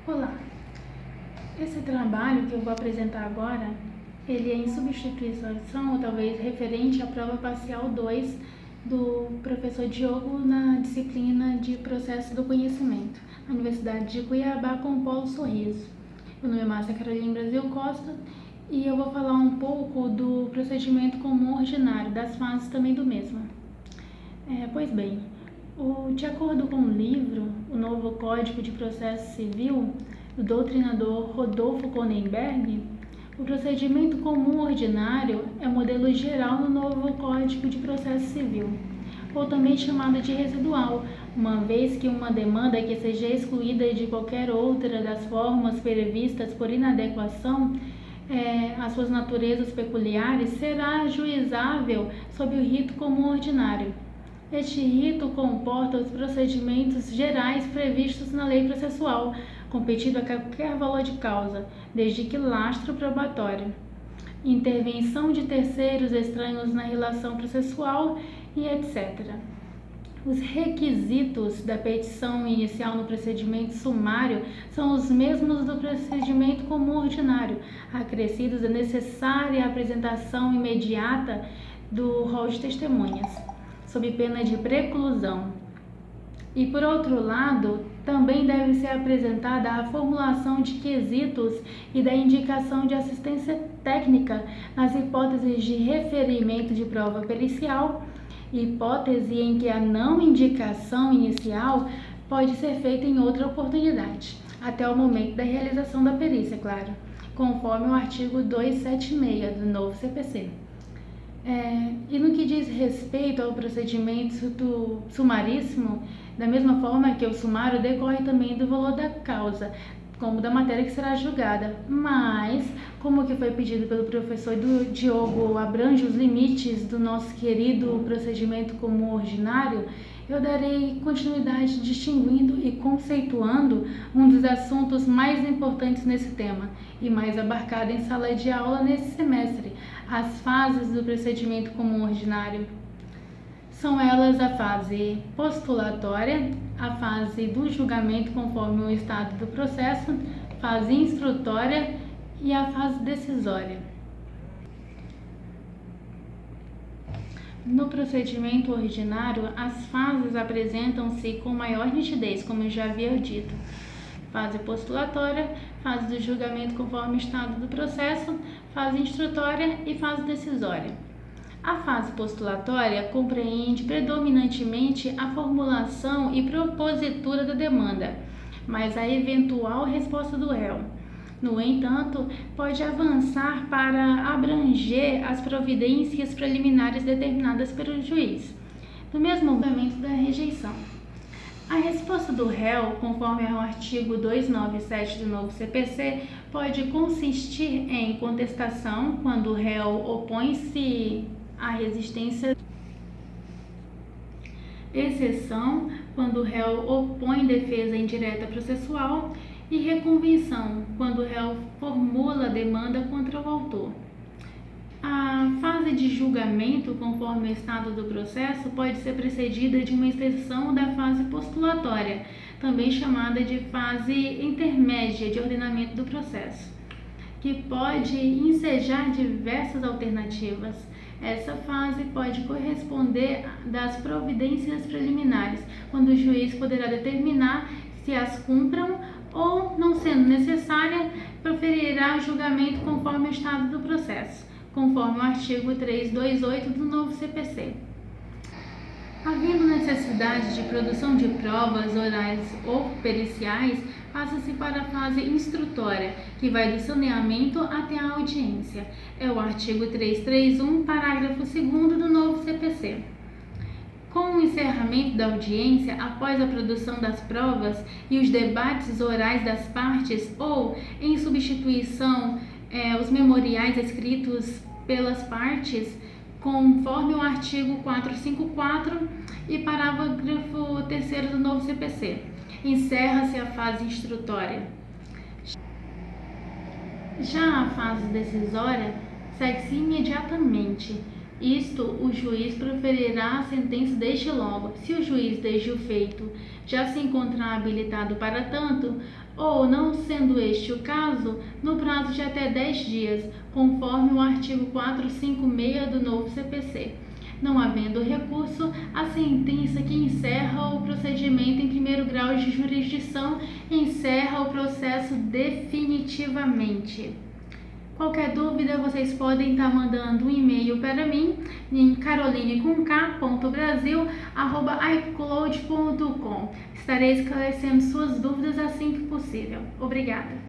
Olá, esse trabalho que eu vou apresentar agora, ele é em substituição, ou talvez referente à prova parcial 2 do professor Diogo na disciplina de Processo do Conhecimento, na Universidade de Cuiabá com o Polo Sorriso. Meu nome é Márcia Carolina Brasil Costa e eu vou falar um pouco do procedimento comum ordinário, das fases também do mesmo. Pois bem, de acordo com o livro O Novo Código de Processo Civil, do doutrinador Rodolfo Konenberg, o procedimento comum ordinário é o modelo geral no novo Código de Processo Civil, ou também chamado de residual, uma vez que uma demanda que seja excluída de qualquer outra das formas previstas por inadequação às suas naturezas peculiares será ajuizável sob o rito comum ordinário. Este rito comporta os procedimentos gerais previstos na lei processual, competindo a qualquer valor de causa, desde que lastro probatório, intervenção de terceiros estranhos na relação processual e etc. Os requisitos da petição inicial no procedimento sumário são os mesmos do procedimento comum ordinário, acrescidos da necessária apresentação imediata do rol de testemunhas, sob pena de preclusão. E, por outro lado, também deve ser apresentada a formulação de quesitos e da indicação de assistência técnica nas hipóteses de referimento de prova pericial, hipótese em que a não indicação inicial pode ser feita em outra oportunidade, até o momento da realização da perícia, claro, conforme o artigo 276 do novo CPC. E no que diz respeito ao procedimento do sumaríssimo, da mesma forma que o sumário decorre também do valor da causa, como da matéria que será julgada, mas, como que foi pedido pelo professor Diogo, abrange os limites do nosso querido procedimento comum ordinário, eu darei continuidade distinguindo e conceituando um dos assuntos mais importantes nesse tema e mais abarcado em sala de aula nesse semestre, as fases do procedimento comum ordinário. São elas a fase postulatória, a fase do julgamento conforme o estado do processo, fase instrutória e a fase decisória. No procedimento ordinário, as fases apresentam-se com maior nitidez, como eu já havia dito. Fase postulatória, fase do julgamento conforme o estado do processo, fase instrutória e fase decisória. A fase postulatória compreende predominantemente a formulação e propositura da demanda, mas a eventual resposta do réu. No entanto, pode avançar para abranger as providências preliminares determinadas pelo juiz, no mesmo momento da rejeição. A resposta do réu, conforme ao artigo 297 do novo CPC, pode consistir em contestação, quando o réu opõe-se à resistência, exceção, quando o réu opõe defesa indireta processual, e reconvenção, quando o réu formula demanda contra o autor. A fase de julgamento, conforme o estado do processo, pode ser precedida de uma extensão da fase postulatória, também chamada de fase intermédia de ordenamento do processo, que pode ensejar diversas alternativas. Essa fase pode corresponder das providências preliminares, quando o juiz poderá determinar se as cumpram ou, não sendo necessária, proferirá julgamento conforme o estado do processo, conforme o artigo 328 do novo CPC. Havendo necessidade de produção de provas orais ou periciais, passa-se para a fase instrutória, que vai do saneamento até a audiência. É o artigo 331, parágrafo 2º do novo CPC. Com o encerramento da audiência, após a produção das provas e os debates orais das partes, ou, em substituição, os memoriais escritos pelas partes, conforme o artigo 454 e parágrafo 3º do novo CPC, encerra-se a fase instrutória. Já a fase decisória segue-se imediatamente Isto, o juiz proferirá a sentença desde logo. Se o juiz, desde o feito, já se encontrar habilitado para tanto, ou, não sendo este o caso, no prazo de até 10 dias, conforme o artigo 456 do novo CPC. Não havendo recurso, a sentença que encerra o procedimento em primeiro grau de jurisdição encerra o processo definitivamente. Qualquer dúvida, vocês podem estar mandando um e-mail para mim em caroline.brasil@icloud.com. Estarei esclarecendo suas dúvidas assim que possível. Obrigada!